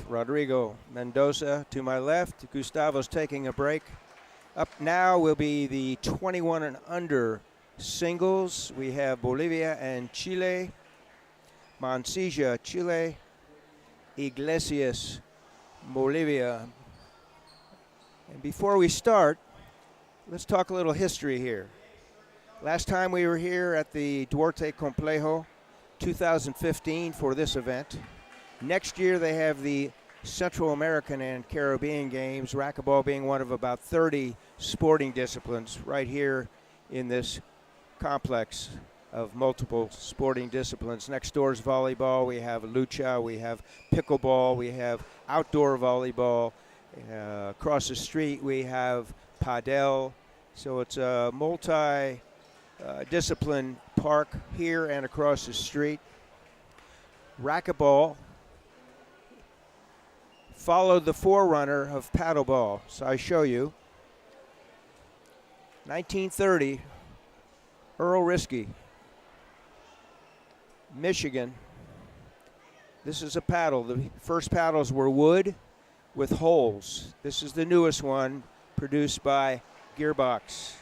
Rodrigo Mendoza to my left. Gustavo's taking a break. Up now will be the 21 and under singles. We have Bolivia and Chile. Mansilla, Chile. Iglesias, Bolivia. And before we start, let's talk a little history here. Last time we were here at the Duarte Complejo, 2015, for this event. Next year they have the Central American and Caribbean Games, racquetball being one of about 30 sporting disciplines right here in this complex of multiple sporting disciplines. Next door is volleyball. We have lucha, we have pickleball, we have outdoor volleyball. Across the street we have padel. So it's a multi-discipline park here and across the street. Racquetball followed the forerunner of paddleball. So I show you. 1930, Earl Risky, Michigan. This is a paddle. The first paddles were wood with holes. This is the newest one, produced by Gearbox.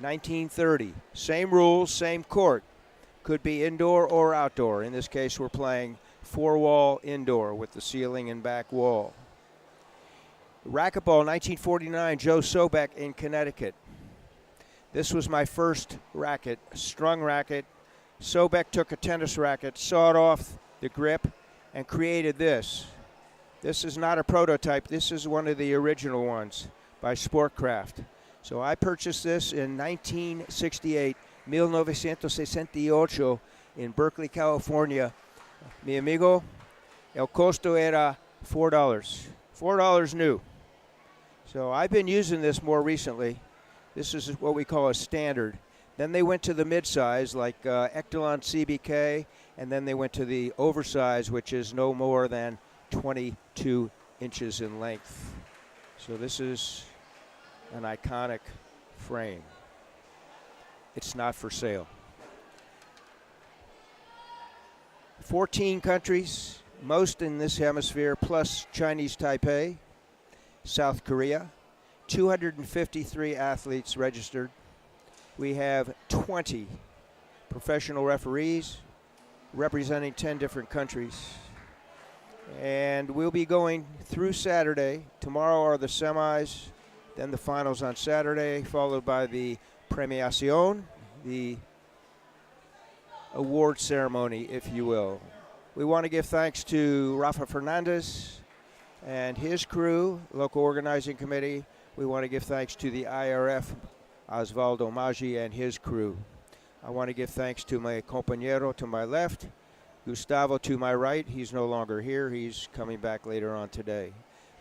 1930. Same rules, same court. Could be indoor or outdoor. In this case, we're playing four-wall indoor with the ceiling and back wall. Racquetball, 1949, Joe Sobek in Connecticut. This was my first racket, strung racket. Sobek took a tennis racket, sawed off the grip, and created this. This is not a prototype. This is one of the original ones by Sportcraft. So I purchased this in 1968, 1968, in Berkeley, California. Mi amigo, el costo era $4. $4 new. So I've been using this more recently. This is what we call a standard. Then they went to the mid-size, like Echelon CBK, and then they went to the oversize, which is no more than 22 inches in length. So this is an iconic frame. It's not for sale. 14 countries, most in this hemisphere, plus Chinese Taipei, South Korea. 253 athletes registered. We have 20 professional referees representing 10 different countries. And we'll be going through Saturday. Tomorrow are the semis, then the finals on Saturday, followed by the premiación, the award ceremony, if you will. We want to give thanks to Rafa Fernandez and his crew, local organizing committee. We want to give thanks to the IRF, Osvaldo Maggi and his crew. I want to give thanks to my compañero to my left, Gustavo to my right. He's no longer here. He's coming back later on today.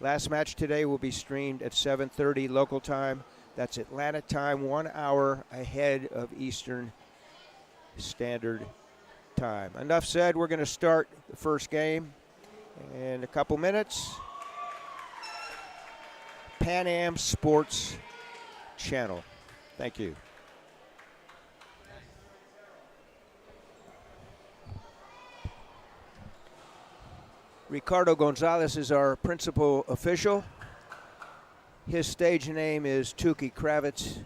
Last match today will be streamed at 7:30 local time. That's Atlanta time, 1 hour ahead of Eastern Standard Time. Enough said. We're going to start the first game in a couple minutes. Pan Am Sports Channel. Thank you. Ricardo Gonzalez is our principal official. His stage name is Tuki Kravitz.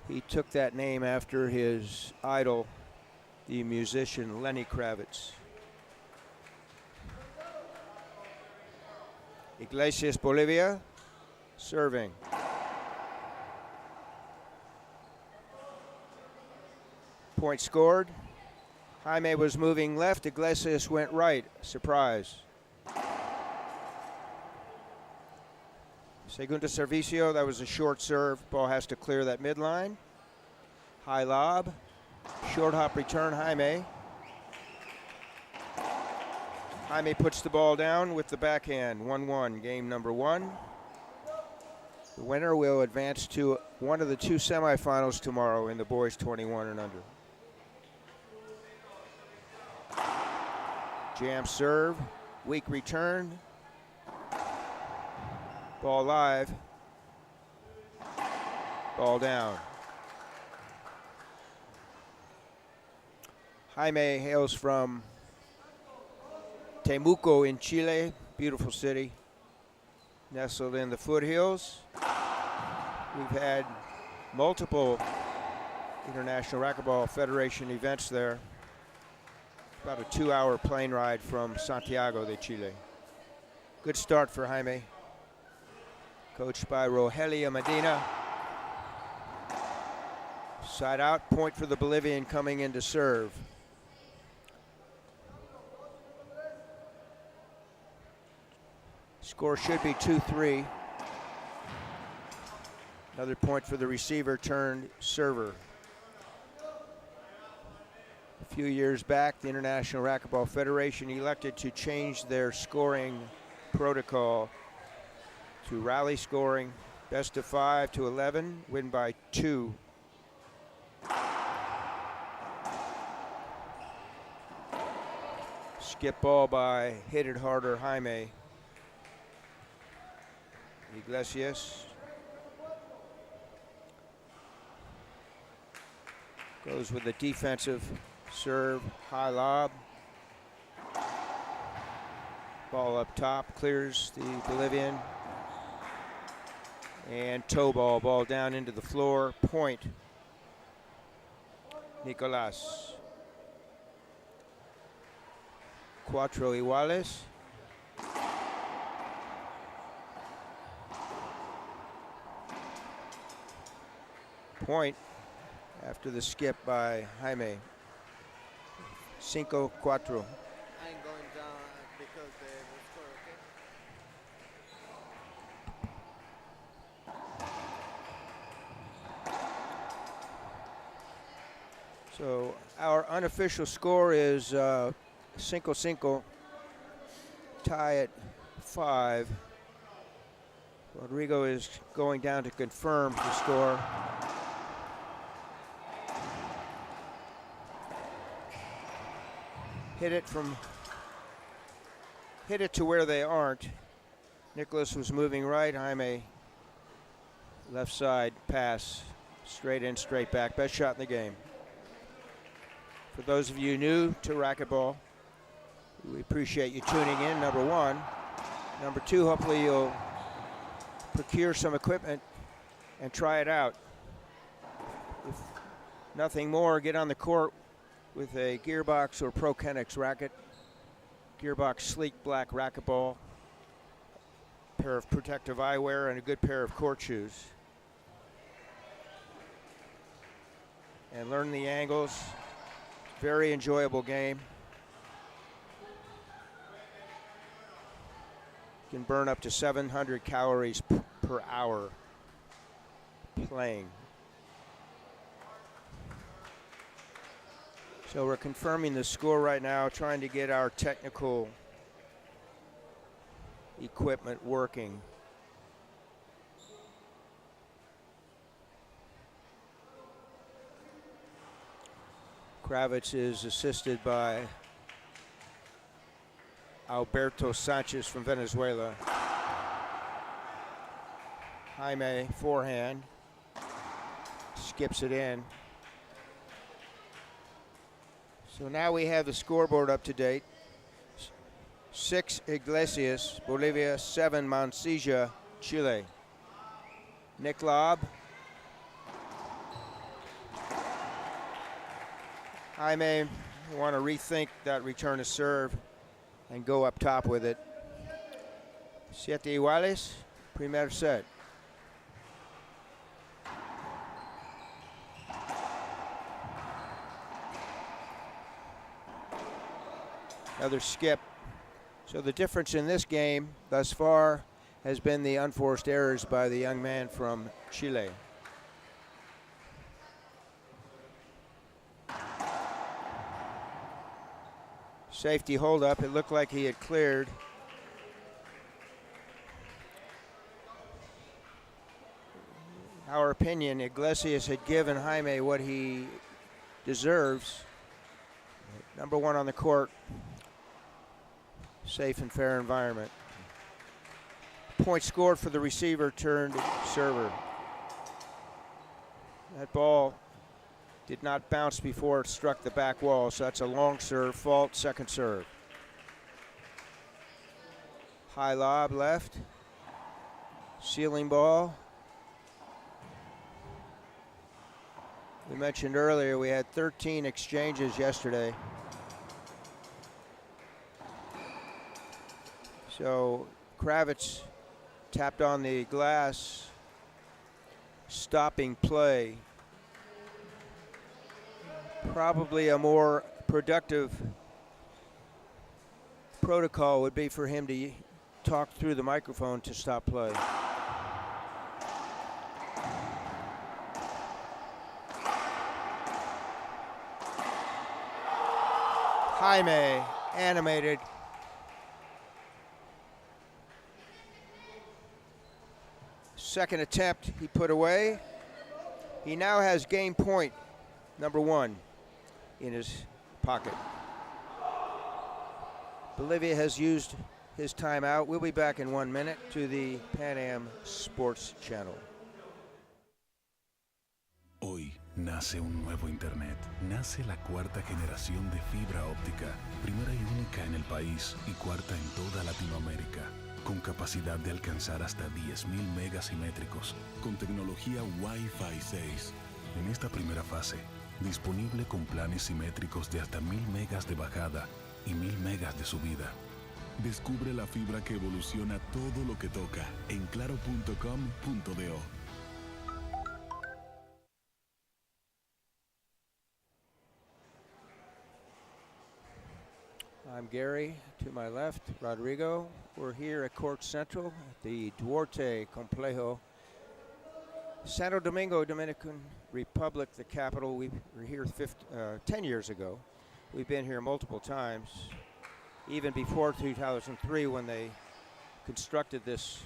He took that name after his idol, the musician Lenny Kravitz. Iglesias, Bolivia, serving. Point scored. Jaime was moving left. Iglesias went right. Surprise. Segundo servicio. That was a short serve. Ball has to clear that midline. High lob. Short hop return, Jaime. Jaime puts the ball down with the backhand. 1-1, game number 1. The winner will advance to one of the two semifinals tomorrow in the boys 21 and under. Jam serve, weak return. Ball live. Ball down. Jaime hails from Temuco in Chile. beautiful city, nestled in the foothills. We've had multiple International Racquetball Federation events there. About a 2-hour plane ride from Santiago de Chile. Good start for Jaime, coached by Rogelia Medina. Side out, point for the Bolivian coming in to serve. Score should be 2-3. Another point for the receiver turned server. A few years back, the International Racquetball Federation elected to change their scoring protocol to rally scoring, best of 5 to 11, win by 2. Skip ball by hit it harder Jaime. Iglesias goes with a defensive serve, high lob. Ball up top, clears the Bolivian. And toe ball down into the floor, point. Nicolas. 4 iguales. Point after the skip by Jaime. 5-4. I'm going down because the score, okay? So our unofficial score is 5-5, tie at 5. Rodrigo is going down to confirm the score. Hit it to where they aren't. Nicolas was moving right. Jaime left side pass, straight in, straight back. Best shot in the game. For those of you new to racquetball, we appreciate you tuning in, number 1. Number 2, hopefully you'll procure some equipment and try it out. If nothing more, get on the court with a Gearbox or Pro Kennex racket. Gearbox sleek black racquetball, pair of protective eyewear, and a good pair of court shoes. And learn the angles. Very enjoyable game. You can burn up to 700 calories per hour playing. So we're confirming the score right now, trying to get our technical equipment working. Kravitz is assisted by Alberto Sanchez from Venezuela. Jaime, forehand, skips it in. So now we have the scoreboard up to date. 6 Iglesias, Bolivia. 7 Mansilla, Chile. Nick lob. Jaime want to rethink that return to serve and go up top with it. 7 iguales, primer set. Another skip. So the difference in this game thus far has been the unforced errors by the young man from Chile. Safety hold up. It looked like he had cleared. Our opinion, Iglesias had given Jaime what he deserves. Number 1 on the court. Safe and fair environment. Point scored for the receiver turned server. That ball did not bounce before it struck the back wall, so that's a long serve, fault, second serve. High lob left. Ceiling ball. We mentioned earlier we had 13 exchanges yesterday. So Kravitz tapped on the glass, stopping play. Probably a more productive protocol would be for him to talk through the microphone to stop play. Jaime, animated. Second attempt he put away. He now has game point number 1 in his pocket. Bolivia has used his timeout. We'll be back in 1 minute to the Pan Am Sports Channel. Hoy nace un nuevo Internet. Nace la cuarta generación de fibra óptica, primera y única en el país y cuarta en toda Latinoamérica, con capacidad de alcanzar hasta 10.000 megas simétricos, con tecnología Wi-Fi 6. En esta primera fase, disponible con planes simétricos de hasta 1.000 megas de bajada y 1.000 megas de subida. Descubre la fibra que evoluciona todo lo que toca en claro.com.do. I'm Gary, to my left, Rodrigo. We're here at Court Central at the Duarte Complejo. Santo Domingo, Dominican Republic, the capital. We were here 10 years ago. We've been here multiple times, even before 2003 when they constructed this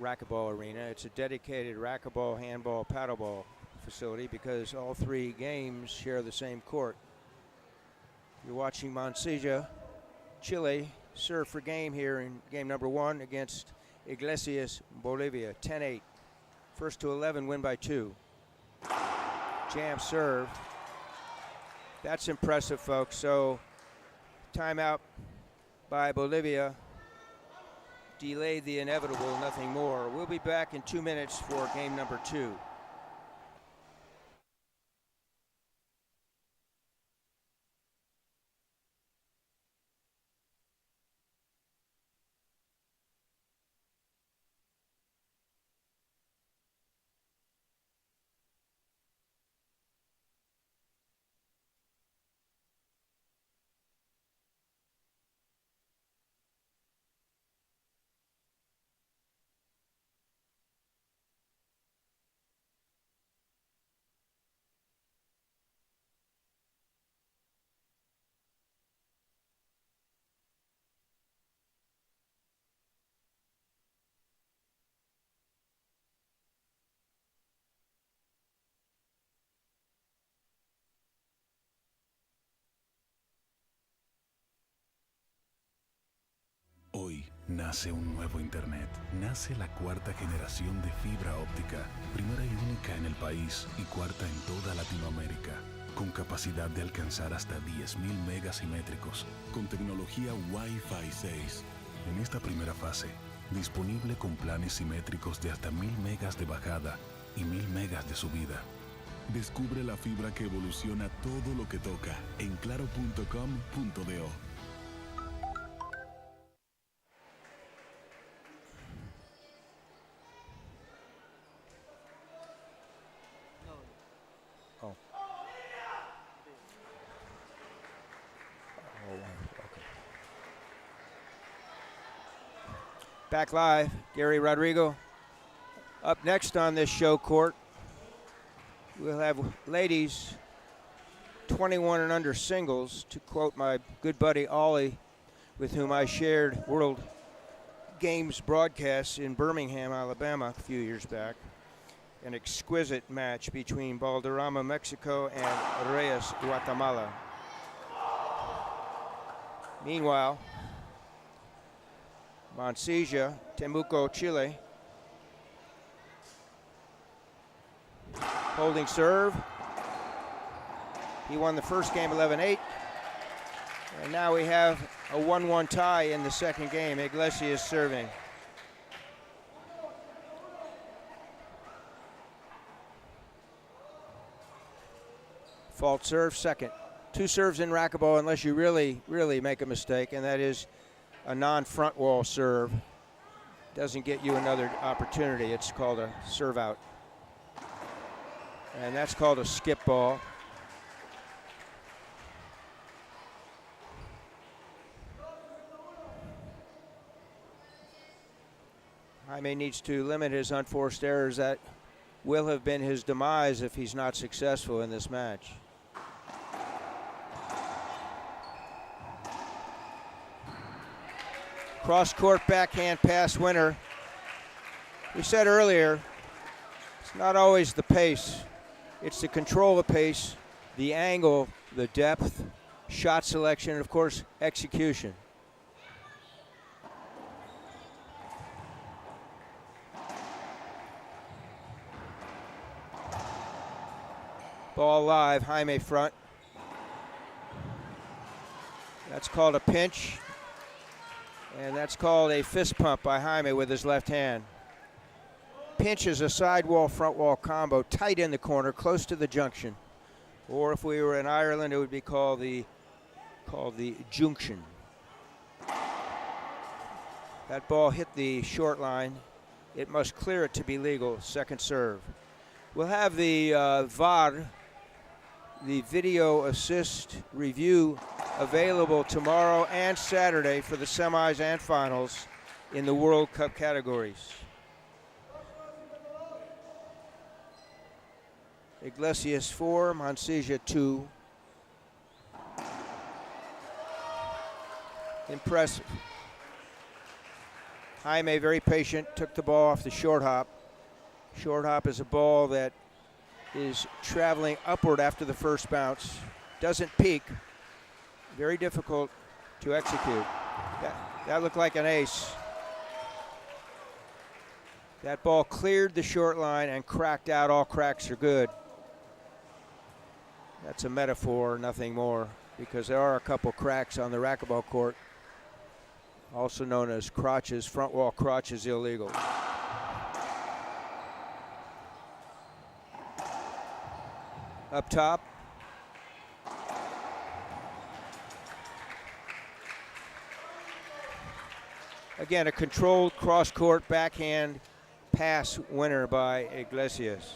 racquetball arena. It's a dedicated racquetball, handball, paddleball facility because all 3 games share the same court. You're watching Mansilla, Chile, serve for game here in game number 1 against Iglesias, Bolivia, 10-8. First to 11, win by 2. Jam serve. That's impressive, folks. So timeout by Bolivia delayed the inevitable, nothing more. We'll be back in 2 minutes for game number 2. Hoy nace un nuevo Internet. Nace la cuarta generación de fibra óptica, primera y única en el país y cuarta en toda Latinoamérica, con capacidad de alcanzar hasta 10.000 megas simétricos, con tecnología Wi-Fi 6. En esta primera fase, disponible con planes simétricos de hasta 1.000 megas de bajada y 1.000 megas de subida. Descubre la fibra que evoluciona todo lo que toca en claro.com.do. Back live, Gary Rodrigo. Up next on this show court, we'll have ladies 21 and under singles, to quote my good buddy Ollie, with whom I shared World Games broadcasts in Birmingham, Alabama a few years back. An exquisite match between Valderrama, Mexico and Reyes, Guatemala. Meanwhile, Mansilla, Temuco, Chile. Holding serve. He won the first game 11-8. And now we have a 1-1 tie in the second game. Iglesias serving. Fault serve, second. 2 serves in racquetball unless you really, really make a mistake, and that is a non-front wall serve. Doesn't get you another opportunity. It's called a serve out. And that's called a skip ball. Jaime needs to limit his unforced errors. That will have been his demise if he's not successful in this match. Cross-court backhand pass winner. We said earlier, it's not always the pace. It's the control of pace, the angle, the depth, shot selection, and of course, execution. Ball live, Jaime front. That's called a pinch. And that's called a fist pump by Jaime with his left hand. Pinch is a sidewall, front wall combo, tight in the corner, close to the junction. Or if we were in Ireland, it would be called the junction. That ball hit the short line. It must clear it to be legal. Second serve. We'll have the VAR, the video assist review, available tomorrow and Saturday for the semis and finals in the World Cup categories. Iglesias 4, Mansilla 2. Impressive. Jaime, very patient, took the ball off the short hop. Short hop is a ball that is traveling upward after the first bounce. Doesn't peak. Very difficult to execute. That looked like an ace. That ball cleared the short line and cracked out. All cracks are good. That's a metaphor, nothing more, because there are a couple cracks on the racquetball court, also known as crotches. Front wall crotch is illegal. Up top. Again, a controlled cross-court backhand pass winner by Iglesias.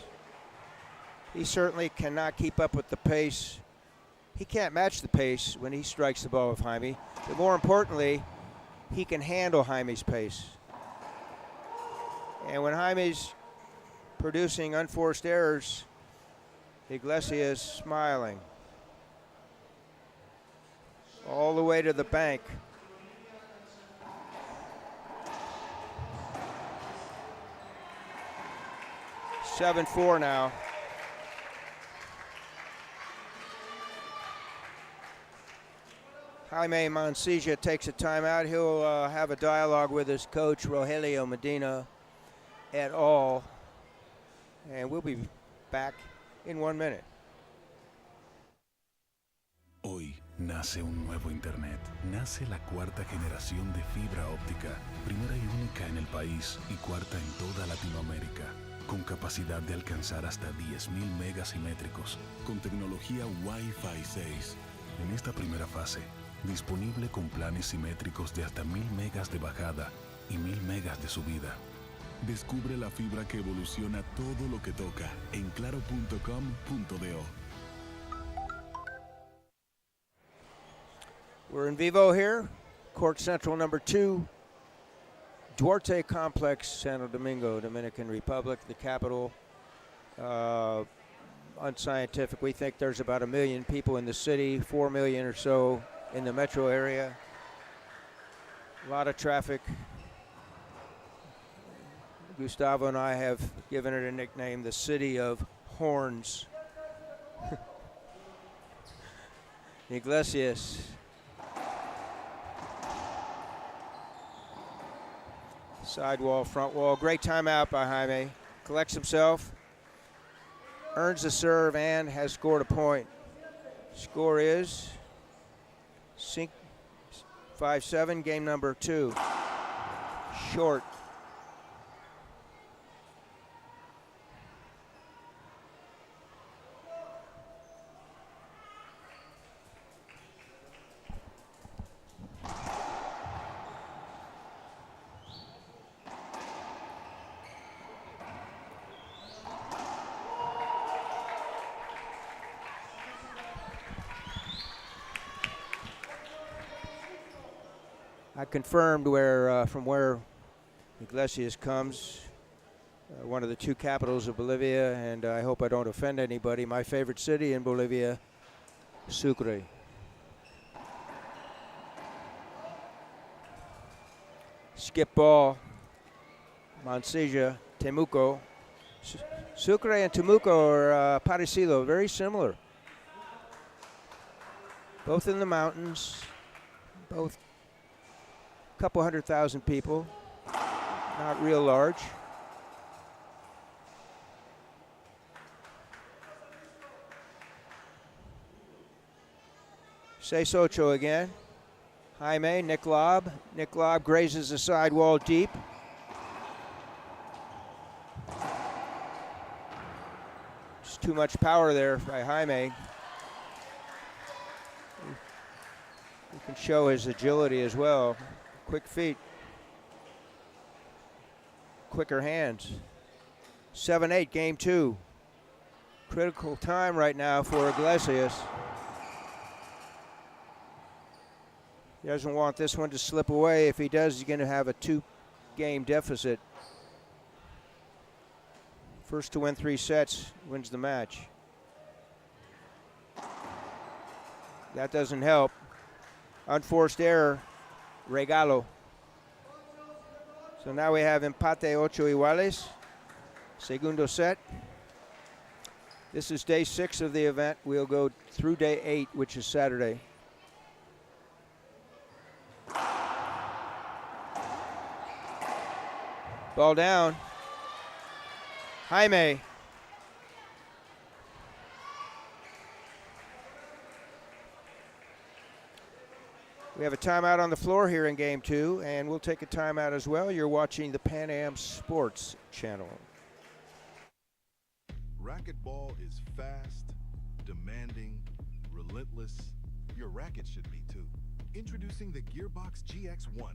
He certainly cannot keep up with the pace. He can't match the pace when he strikes the ball with Jaime. But more importantly, he can handle Jaime's pace. And when Jaime's producing unforced errors, Iglesias smiling. All the way to the bank. (7-4) now. Jaime Mansilla takes a timeout. He'll have a dialogue with his coach, Rogelio Medina, et al. And we'll be back in 1 minute. Hoy nace un nuevo Internet. Nace la cuarta generación de fibra óptica, primera y única en el país y cuarta en toda Latinoamérica, con capacidad de alcanzar hasta 10.000 megas simétricos, con tecnología Wi-Fi 6. En esta primera fase, disponible con planes simétricos de hasta 1.000 megas de bajada y 1.000 megas de subida. Descubre la fibra que evoluciona todo lo que toca en claro.com.do. We're in vivo here, Court Central number 2, Duarte Complex, Santo Domingo, Dominican Republic, the capital. Unscientific. We think there's about 1 million people in the city, 4 million or so in the metro area. A lot of traffic. Gustavo and I have given it a nickname, the City of Horns. Iglesias. Sidewall, front wall. Great timeout by Jaime. Collects himself, earns the serve, and has scored a point. Score is 5-4. 5-7, game number 2. Short. I confirmed from where Iglesias comes, one of the 2 capitals of Bolivia, and I hope I don't offend anybody. My favorite city in Bolivia, Sucre. Skip ball, Mansilla, Temuco. Sucre and Temuco are parecido, very similar. Both in the mountains, both couple 100,000 people, not real large. Seis ocho again. Jaime, Nick Lob. Nick Lob grazes the sidewall deep. Just too much power there by Jaime. He can show his agility as well. Quick feet, quicker hands. 7-8, game 2. Critical time right now for Iglesias. He doesn't want this one to slip away. If he does, he's going to have a 2-game deficit. First to win 3 sets wins the match. That doesn't help. Unforced error. Regalo. So now we have empate ocho iguales. Segundo set. This is day 6 of the event. We'll go through day 8, which is Saturday. Ball down. Jaime. We have a timeout on the floor here in game 2, and we'll take a timeout as well. You're watching the Pan Am Sports Channel. Racquetball is fast, demanding, relentless. Your racket should be too. Introducing the Gearbox GX1,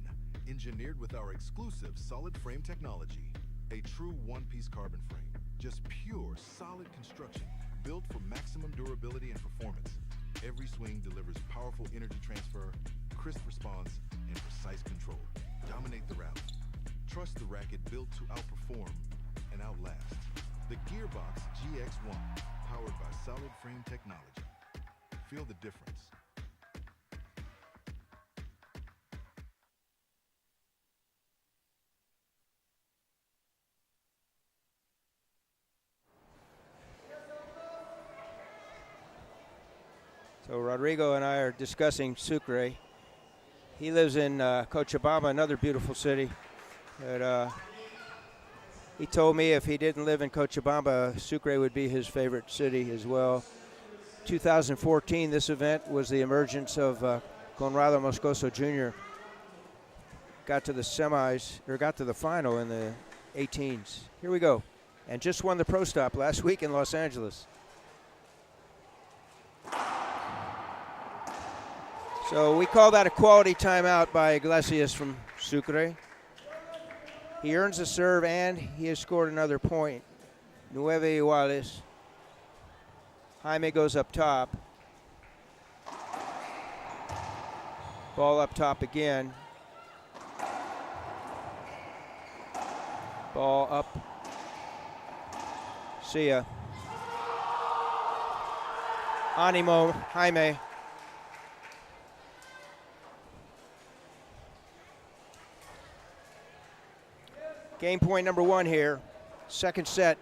engineered with our exclusive solid frame technology. A true one-piece carbon frame. Just pure, solid construction, built for maximum durability and performance. Every swing delivers powerful energy transfer, crisp response, and precise control. Dominate the rally. Trust the racket built to outperform and outlast. The Gearbox GX1, powered by solid frame technology. Feel the difference. So Rodrigo and I are discussing Sucre. He lives in Cochabamba, another beautiful city. But he told me if he didn't live in Cochabamba, Sucre would be his favorite city as well. 2014, this event was the emergence of Conrado Moscoso Jr. Got to the semis, or got to the final in the 18s. Here we go. And just won the Pro Stop last week in Los Angeles. So we call that a quality timeout by Iglesias from Sucre. He earns a serve and he has scored another point. 9 iguales. Jaime goes up top. Ball up top again. Ball up. See ya. Animo, Jaime. Game point number 1 here. Second set.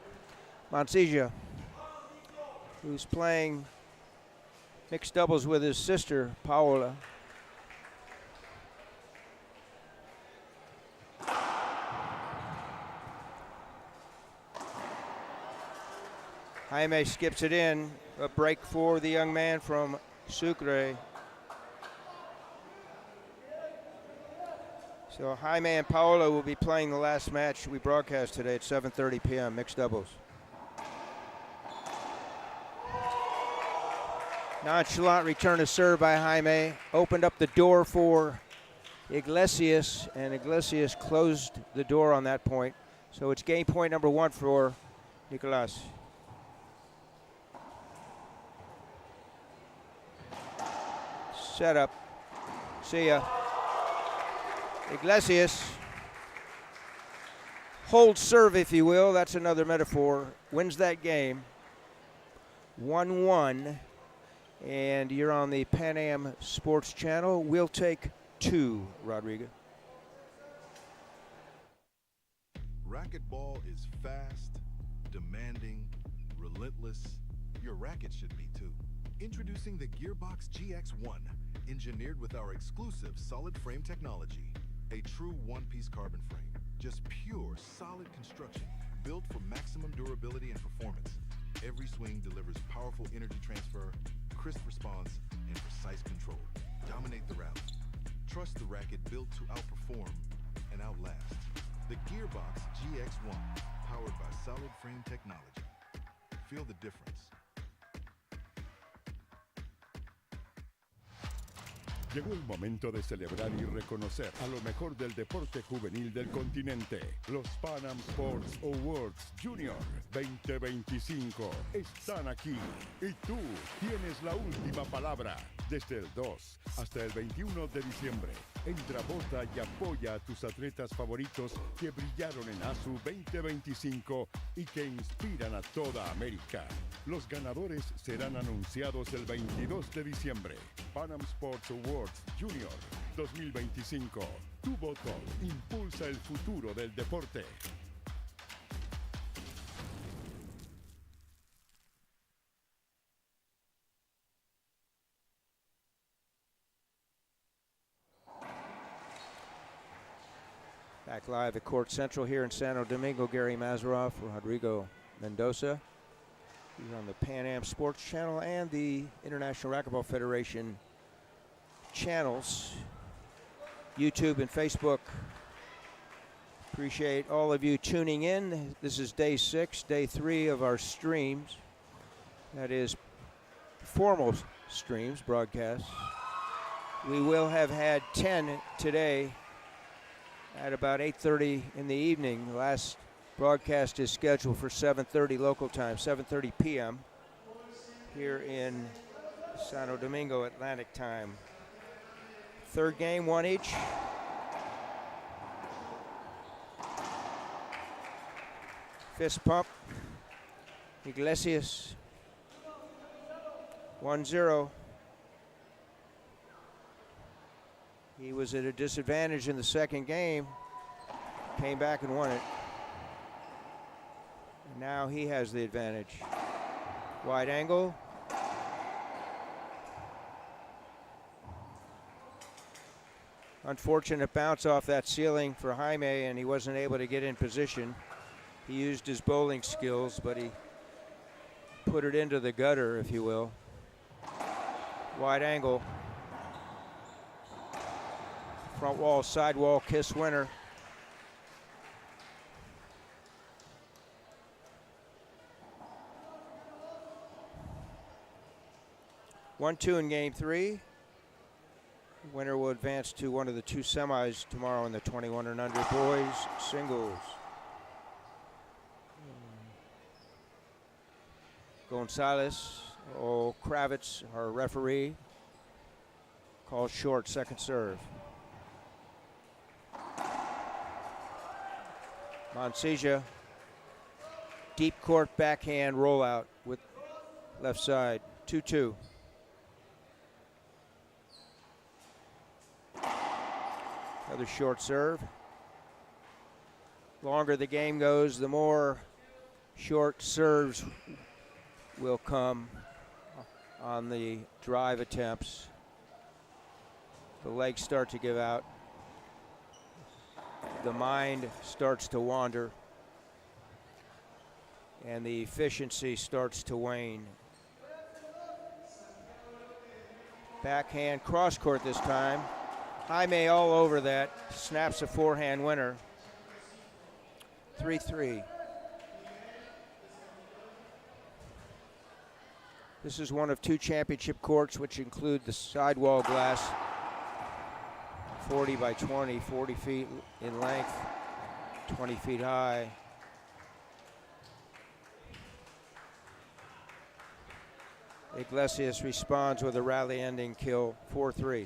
Mansilla, who's playing mixed doubles with his sister, Paola. Jaime skips it in. A break for the young man from Sucre. So Jaime and Paola will be playing the last match we broadcast today at 7:30 p.m. mixed doubles. Nonchalant return to serve by Jaime. Opened up the door for Iglesias, and Iglesias closed the door on that point. So it's game point number 1 for Nicolas. Set up. See ya. Iglesias. Hold serve, if you will. That's another metaphor. Wins that game. 1-1. And you're on the Pan Am Sports Channel. We'll take 2, Rodrigo. Racquetball is fast, demanding, relentless. Your racket should be too. Introducing the Gearbox GX1, engineered with our exclusive solid frame technology. A true one-piece carbon frame. Just pure, solid construction, built for maximum durability and performance. Every swing delivers powerful energy transfer, crisp response, and precise control. Dominate the rally. Trust the racket built to outperform and outlast. The Gearbox GX1, powered by solid frame technology. Feel the difference. Llegó el momento de celebrar y reconocer a lo mejor del deporte juvenil del continente. Los Pan Am Sports Awards Junior 2025 están aquí. Y tú tienes la última palabra. Desde el 2 hasta el 21 de diciembre. Entra, vota y apoya a tus atletas favoritos que brillaron en ASU 2025 y que inspiran a toda América. Los ganadores serán anunciados el 22 de diciembre. Pan Am Sports Awards Junior 2025. Tu voto impulsa el futuro del deporte. Back live at Court Central here in Santo Domingo. Gary Mazeroff, Rodrigo Mendoza. He's on the Pan Am Sports Channel and the International Racquetball Federation channels, YouTube and Facebook. Appreciate all of you tuning in. This is day 6, day 3 of our streams. That is formal streams, broadcasts. We will have had 10 today at about 8:30 in the evening. The last broadcast is scheduled for 7:30 local time, 7:30 p.m. here in Santo Domingo Atlantic time. Third game, 1 each. Fist pump. Iglesias. 1-0. He was at a disadvantage in the second game. Came back and won it. And now he has the advantage. Wide angle. Unfortunate bounce off that ceiling for Jaime, and he wasn't able to get in position. He used his bowling skills, but he put it into the gutter, if you will. Wide angle. Front wall, side wall, kiss winner. One-two in game 3. Winner will advance to one of the 2 semis tomorrow in the 21 and under boys singles. Gonzalez, Kravitz, our referee, calls short, second serve. Mansilla, deep court backhand rollout with left side, 2-2. Another short serve. Longer the game goes, the more short serves will come on the drive attempts. The legs start to give out. The mind starts to wander. And the efficiency starts to wane. Backhand cross court this time. Jaime all over that. Snaps a forehand winner. 3-3. This is one of 2 championship courts, which include the sidewall glass, 40 by 20, 40 feet in length, 20 feet high. Iglesias responds with a rally-ending kill, 4-3.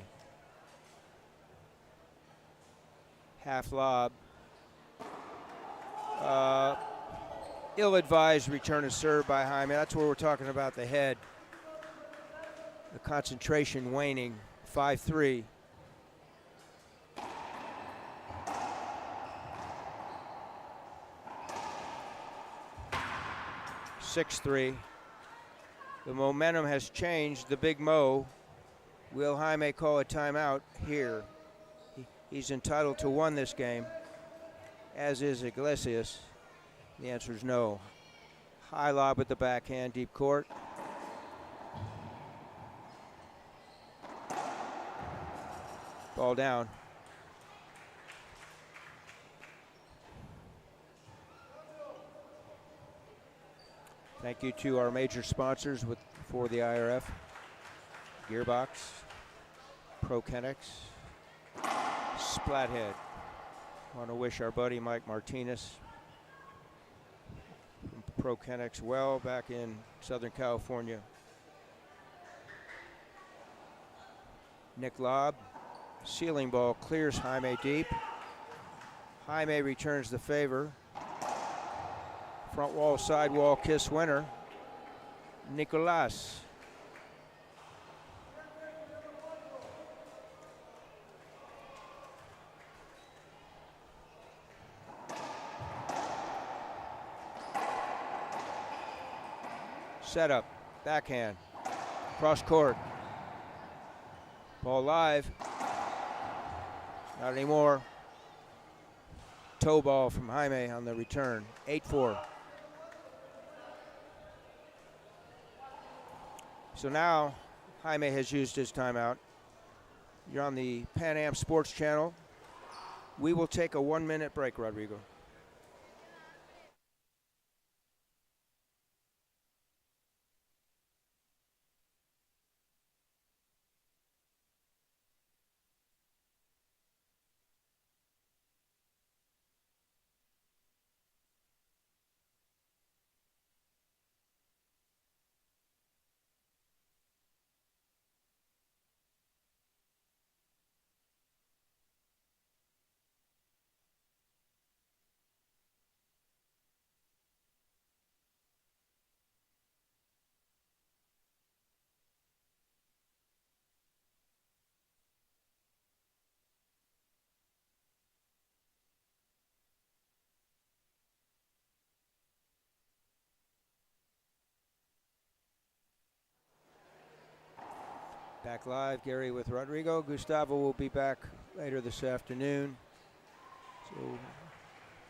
Half lob. Ill-advised return of serve by Jaime. That's where we're talking about the head. The concentration waning, 5-3. The momentum has changed. The Big Mo. Will Jaime call a timeout here? He's entitled to 1 this game, as is Iglesias. The answer is no. High lob with the backhand, deep court. Ball down. Thank you to our major sponsors for the IRF. Gearbox, ProKennex, Splathead. Want to wish our buddy Mike Martinez from ProKennex well back in Southern California. Nick Lobb, ceiling ball clears Jaime deep. Jaime returns the favor. Front wall, side wall kiss winner, Nicolas. Setup, backhand, cross court. Ball live. Not anymore. Toe ball from Jaime on the return, 8-4. So now Jaime has used his timeout. You're on the Pan Am Sports Channel. We will take a 1-minute break, Rodrigo. Back live, Gary with Rodrigo. Gustavo will be back later this afternoon. So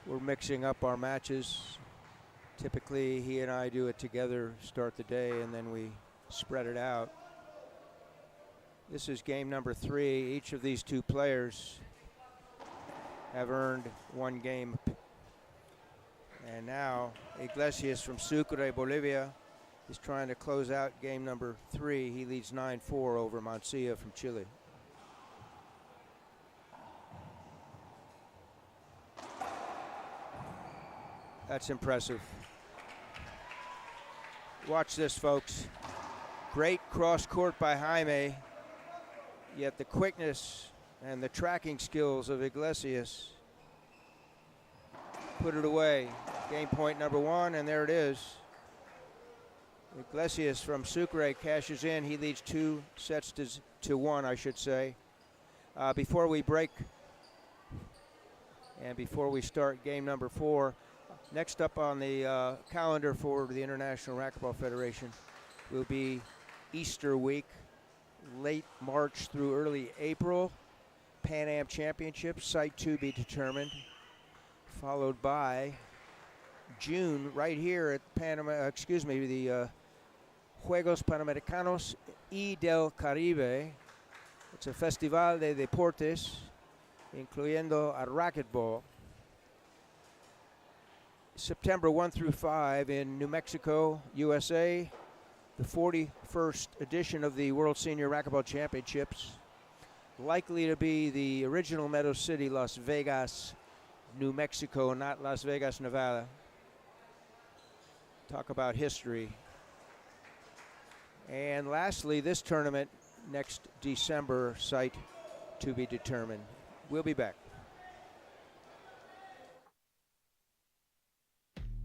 we're mixing up our matches. Typically, he and I do it together, start the day, and then we spread it out. This is game number 3. Each of these 2 players have earned 1 game. And now Iglesias from Sucre, Bolivia, is trying to close out game number 3. He leads 9-4 over Mansilla from Chile. That's impressive. Watch this, folks. Great cross court by Jaime, yet the quickness and the tracking skills of Iglesias put it away. Game point number 1, and there it is. Iglesias from Sucre cashes in. He leads 2 sets to 1, I should say. Before we break and before we start game number 4, next up on the calendar for the International Racquetball Federation will be Easter week, late March through early April. Pan Am Championship, site to be determined, followed by June right here at the Juegos Panamericanos y del Caribe It's a festival de deportes, incluyendo a racquetball. September 1 through 5 in New Mexico, USA, the 41st edition of the World Senior Racquetball Championships. Likely to be the original Meadow City, Las Vegas, New Mexico, not Las Vegas, Nevada. Talk about history. And lastly, this tournament next December, site to be determined. We'll be back.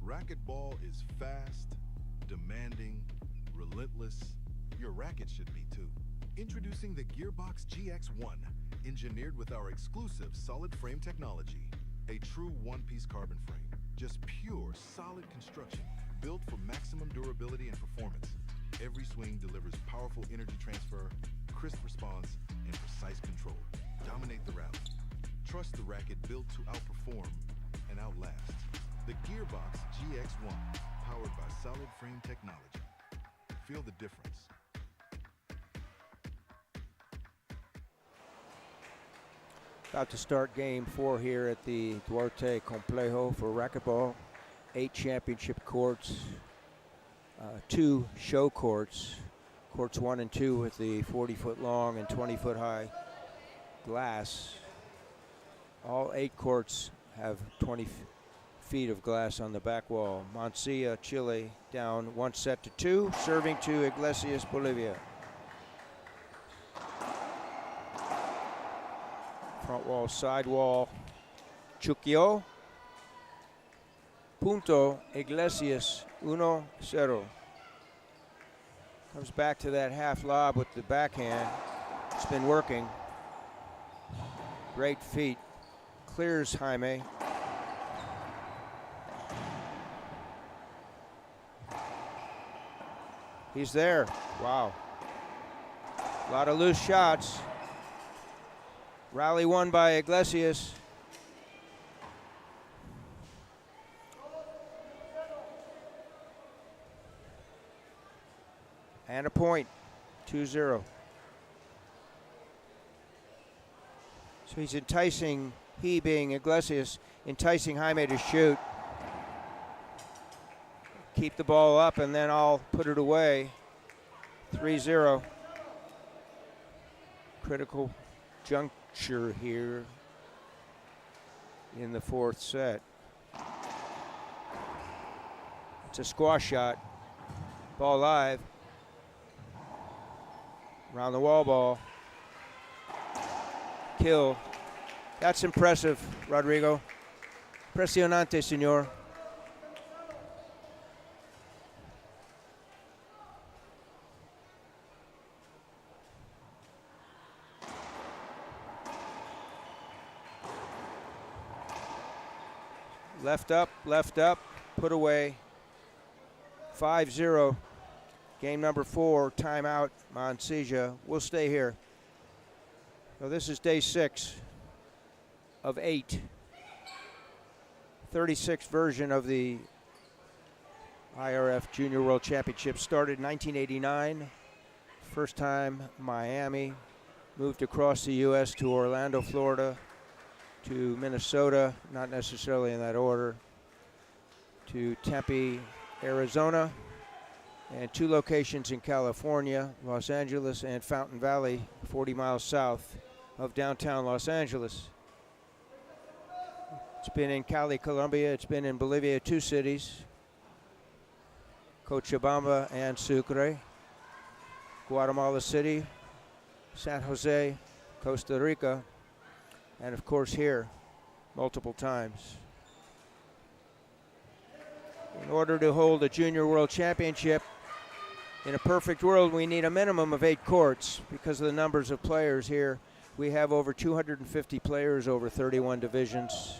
Racquetball is fast, demanding, relentless. Your racket should be too. Introducing the Gearbox GX1, engineered with our exclusive solid frame technology. A true one-piece carbon frame. Just pure, solid construction, built for maximum durability and performance. Every swing delivers powerful energy transfer, crisp response, and precise control. Dominate the rally. Trust the racket built to outperform and outlast. The Gearbox GX1, powered by solid frame technology. Feel the difference. About to start game 4 here at the Duarte Complejo for racquetball. 8 championship courts, 2 show courts. Courts 1 and 2 with the 40-foot long and 20-foot high glass. All 8 courts have 20 feet of glass on the back wall. Mansilla, Chile, down 1-2, serving to Iglesias, Bolivia. Front wall, side wall, Chuquio. Punto, Iglesias, 1-0. Comes back to that half lob with the backhand. It's been working. Great feet. Clears Jaime. He's there. Wow. A lot of loose shots. Rally won by Iglesias. And a point, 2-0. So he's enticing, he being Iglesias, enticing Jaime to shoot. Keep the ball up and then I'll put it away. 3-0. Critical juncture here in the 4th set. It's a squash shot. Ball live. Around the wall ball. Kill. That's impressive, Rodrigo. Impresionante, senor. Left up, put away. 5-0. Game number 4, timeout, Mansilla. We'll stay here. So this is day 6 of 8. 36th version of the IRF Junior World Championship. Started in 1989. First time Miami. Moved across the U.S. to Orlando, Florida, to Minnesota, not necessarily in that order, to Tempe, Arizona, and 2 locations in California, Los Angeles and Fountain Valley, 40 miles south of downtown Los Angeles. It's been in Cali, Colombia. It's been in Bolivia, 2 cities, Cochabamba and Sucre, Guatemala City, San Jose, Costa Rica, and of course here, multiple times. In order to hold a Junior World Championship, in a perfect world, we need a minimum of 8 courts because of the numbers of players here. We have over 250 players over 31 divisions.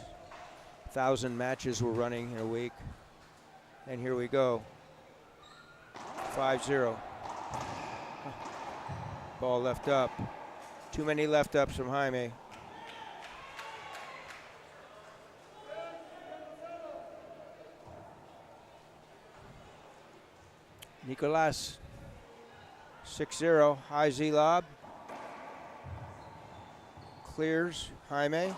1,000 matches we're running in a week. And here we go. 5-0. Ball left up. Too many left ups from Jaime. Nicolas, 6-0, high Z lob. clears. Jaime.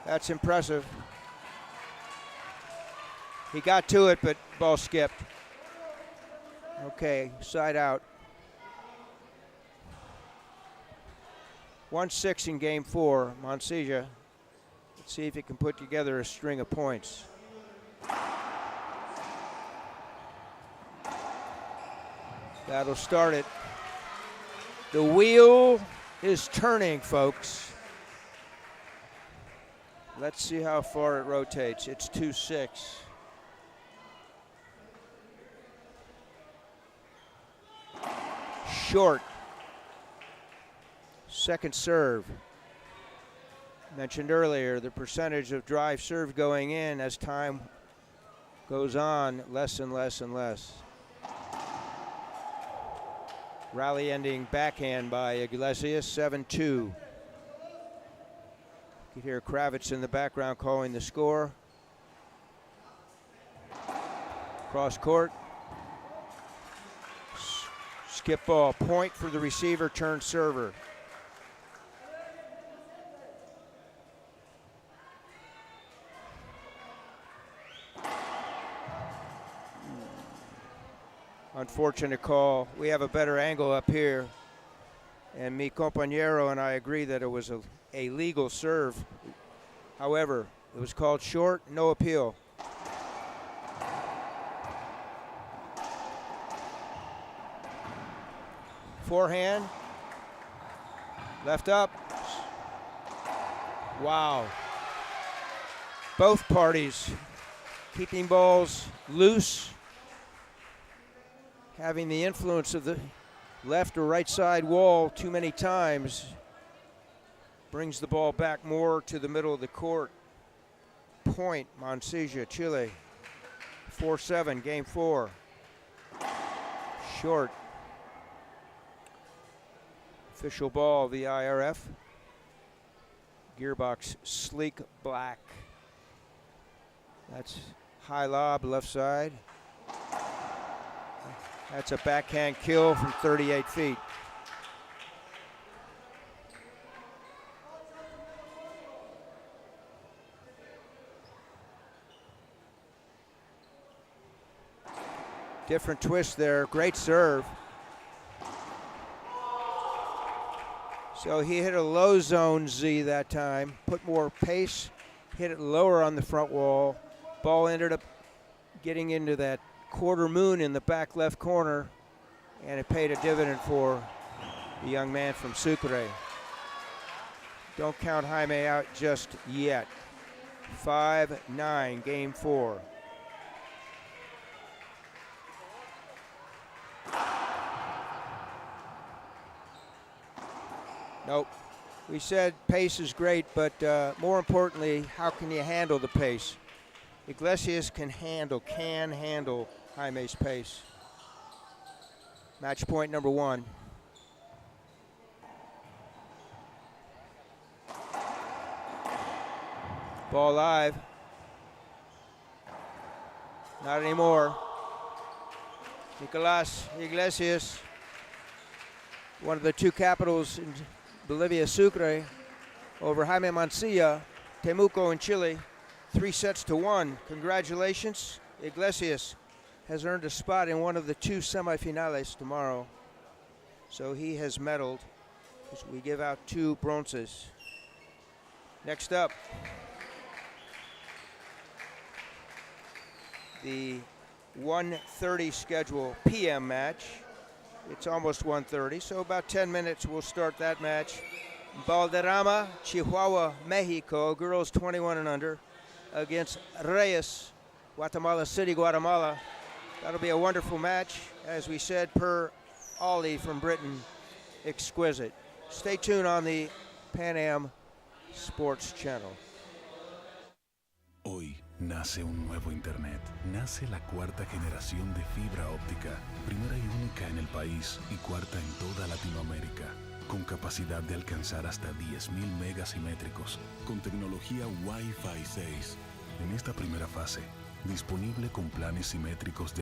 That's impressive. He got to it, but ball skipped. Okay, side out. 1-6 in game 4. Mansilla. Let's see if he can put together a string of points. That'll start it. The wheel is turning, folks. Let's see how far it rotates. It's 2-6. Short. Second serve. Mentioned earlier, the percentage of drive serve going in as time goes on, less and less and less. Rally ending backhand by Iglesias, 7-2. You can hear Kravitz in the background calling the score. Cross court. Skip ball, point for the receiver, turn server. Unfortunate call. We have a better angle up here. And mi compañero and I agree that it was a legal serve. However, it was called short, no appeal. Forehand. Left up. Wow. Both parties keeping balls loose, having the influence of the left or right side wall too many times brings the ball back more to the middle of the court. Point, Mansilla, Chile. 4-7, game 4. Short. Official ball, the IRF. Gearbox sleek black. That's high lob, left side. That's a backhand kill from 38 feet. Different twist there, great serve. So he hit a low zone Z that time, put more pace, hit it lower on the front wall. Ball ended up getting into that quarter moon in the back left corner, and it paid a dividend for the young man from Sucre. Don't count Jaime out just yet. 5-9, game 4. Nope. We said pace is great, but more importantly, how can you handle the pace? Iglesias can handle Jaime's pace. Match point number 1. Ball live. Not anymore. Nicolas Iglesias, one of the two capitals in Bolivia, Sucre, over Jaime Mansilla, Temuco in Chile, 3-1. Congratulations. Iglesias has earned a spot in one of the 2 semifinales tomorrow. So he has medaled. We give out 2 bronzes. Next up, the 1:30 schedule PM match. It's almost 1:30, so about 10 minutes we'll start that match. Valderrama, Chihuahua, Mexico, girls 21 and under, against Reyes, Guatemala City, Guatemala. That'll be a wonderful match, as we said, per Ollie from Britain, exquisite. Stay tuned on the Pan Am Sports Channel. Hoy nace un nuevo Internet. Nace la 4ª generación de fibra óptica, primera y única en el país y 4ª en toda Latinoamérica, con capacidad de alcanzar hasta 10.000 megas simétricos, con tecnología Wi-Fi 6. En esta primera fase, disponible con planes simétricos de